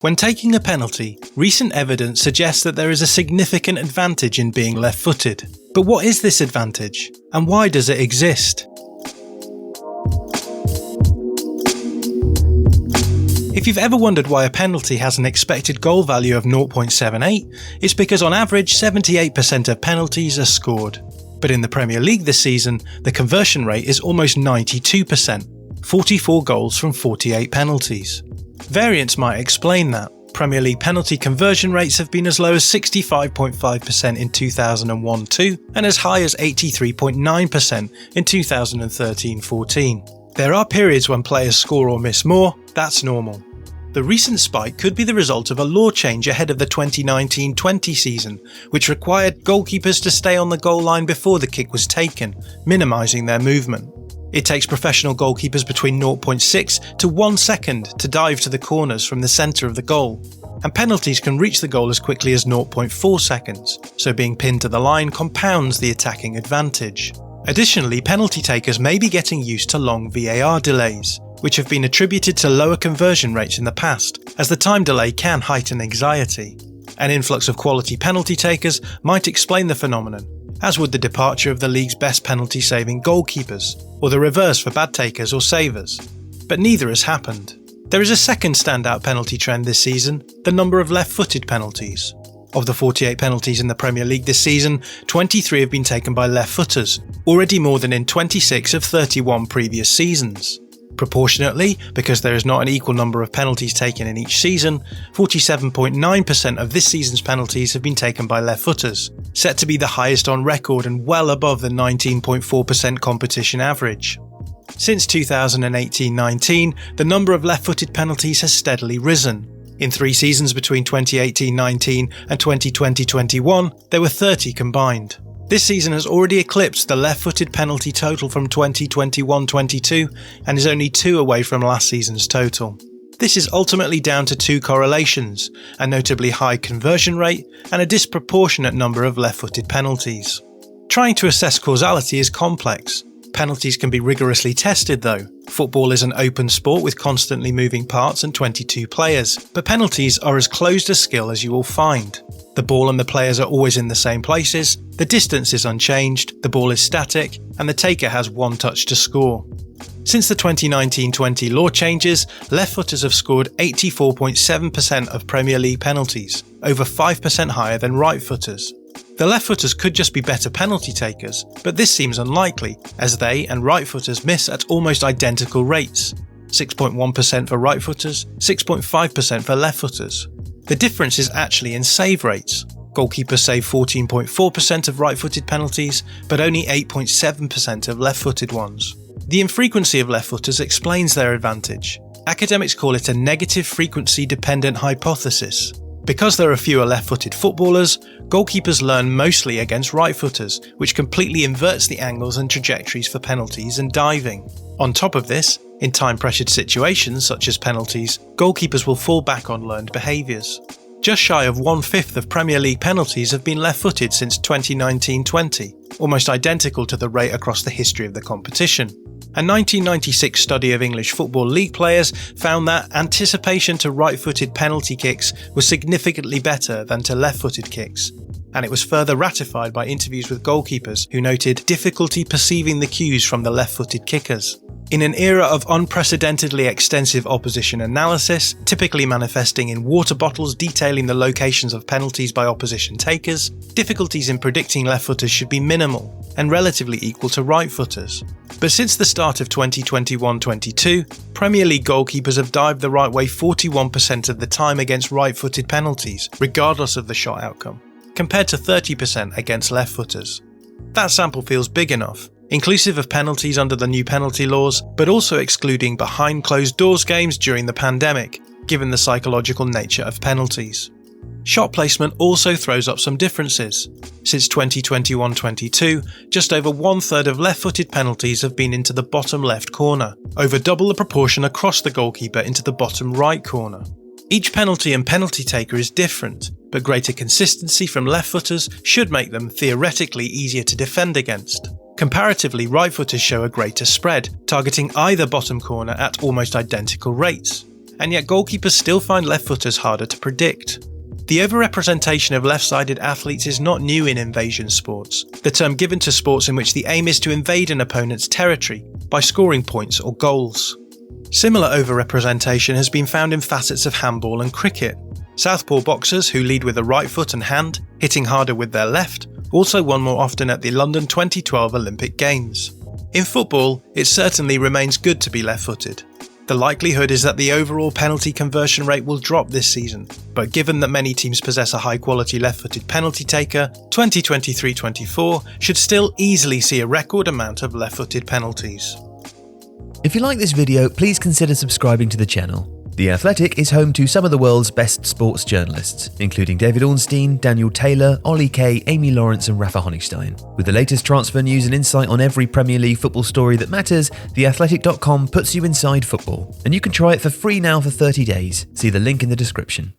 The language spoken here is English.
When taking a penalty, recent evidence suggests that there is a significant advantage in being left-footed. But what is this advantage, and why does it exist? If you've ever wondered why a penalty has an expected goal value of 0.78, it's because on average 78% of penalties are scored. But in the Premier League this season, the conversion rate is almost 92%, 44 goals from 48 penalties. Variants might explain that. Premier League penalty conversion rates have been as low as 65.5% in 2001-2 and as high as 83.9% in 2013-14. There are periods when players score or miss more, that's normal. The recent spike could be the result of a law change ahead of the 2019-20 season, which required goalkeepers to stay on the goal line before the kick was taken, minimising their movement. It takes professional goalkeepers between 0.6 to 1 second to dive to the corners from the centre of the goal, and penalties can reach the goal as quickly as 0.4 seconds, so being pinned to the line compounds the attacking advantage. Additionally, penalty takers may be getting used to long VAR delays, which have been attributed to lower conversion rates in the past, as the time delay can heighten anxiety. An influx of quality penalty takers might explain the phenomenon, as would the departure of the league's best penalty-saving goalkeepers, or the reverse for bad takers or savers. But neither has happened. There is a second standout penalty trend this season, the number of left-footed penalties. Of the 48 penalties in the Premier League this season, 23 have been taken by left-footers, already more than in 26 of 31 previous seasons. Proportionately, because there is not an equal number of penalties taken in each season, 47.9% of this season's penalties have been taken by left-footers, set to be the highest on record and well above the 19.4% competition average. Since 2018-19, the number of left-footed penalties has steadily risen. In 3 seasons between 2018-19 and 2020-21, there were 30 combined. This season has already eclipsed the left-footed penalty total from 2021-22 and is only 2 away from last season's total. This is ultimately down to 2 correlations, a notably high conversion rate and a disproportionate number of left-footed penalties. Trying to assess causality is complex. Penalties can be rigorously tested though. Football is an open sport with constantly moving parts and 22 players, but penalties are as closed a skill as you will find. The ball and the players are always in the same places, the distance is unchanged, the ball is static, and the taker has 1 touch to score. Since the 2019-20 law changes, left-footers have scored 84.7% of Premier League penalties, over 5% higher than right-footers. The left-footers could just be better penalty takers, but this seems unlikely, as they and right-footers miss at almost identical rates, 6.1% for right-footers, 6.5% for left-footers. The difference is actually in save rates. Goalkeepers save 14.4% of right-footed penalties, but only 8.7% of left-footed ones. The infrequency of left-footers explains their advantage. Academics call it a negative frequency-dependent hypothesis. Because there are fewer left-footed footballers, goalkeepers learn mostly against right-footers, which completely inverts the angles and trajectories for penalties and diving. On top of this, in time-pressured situations such as penalties, goalkeepers will fall back on learned behaviours. Just shy of 1/5 of Premier League penalties have been left-footed since 2019-20, almost identical to the rate across the history of the competition. A 1996 study of English Football League players found that anticipation to right-footed penalty kicks was significantly better than to left-footed kicks, and it was further ratified by interviews with goalkeepers who noted difficulty perceiving the cues from the left-footed kickers. In an era of unprecedentedly extensive opposition analysis, typically manifesting in water bottles detailing the locations of penalties by opposition takers, difficulties in predicting left-footers should be minimal and relatively equal to right-footers. But since the start of 2021-22, Premier League goalkeepers have dived the right way 41% of the time against right-footed penalties, regardless of the shot outcome, compared to 30% against left-footers. That sample feels big enough, inclusive of penalties under the new penalty laws, but also excluding behind closed doors games during the pandemic, given the psychological nature of penalties. Shot placement also throws up some differences. Since 2021-22, just over 1/3 of left-footed penalties have been into the bottom left corner, over double the proportion across the goalkeeper into the bottom right corner. Each penalty and penalty taker is different, but greater consistency from left-footers should make them theoretically easier to defend against. Comparatively, right-footers show a greater spread, targeting either bottom corner at almost identical rates. and yet goalkeepers still find left-footers harder to predict. The overrepresentation of left-sided athletes is not new in invasion sports, the term given to sports in which the aim is to invade an opponent's territory by scoring points or goals. Similar overrepresentation has been found in facets of handball and cricket. Southpaw boxers who lead with the right foot and hand, hitting harder with their left, also won more often at the London 2012 Olympic Games. In football, it certainly remains good to be left-footed. The likelihood is that the overall penalty conversion rate will drop this season, but given that many teams possess a high-quality left-footed penalty taker, 2023-24 should still easily see a record amount of left-footed penalties. If you like this video, please consider subscribing to the channel. The Athletic is home to some of the world's best sports journalists, including David Ornstein, Daniel Taylor, Ollie Kay, Amy Lawrence and Rafa Honigstein. With the latest transfer news and insight on every Premier League football story that matters, theathletic.com puts you inside football. And you can try it for free now for 30 days. See the link in the description.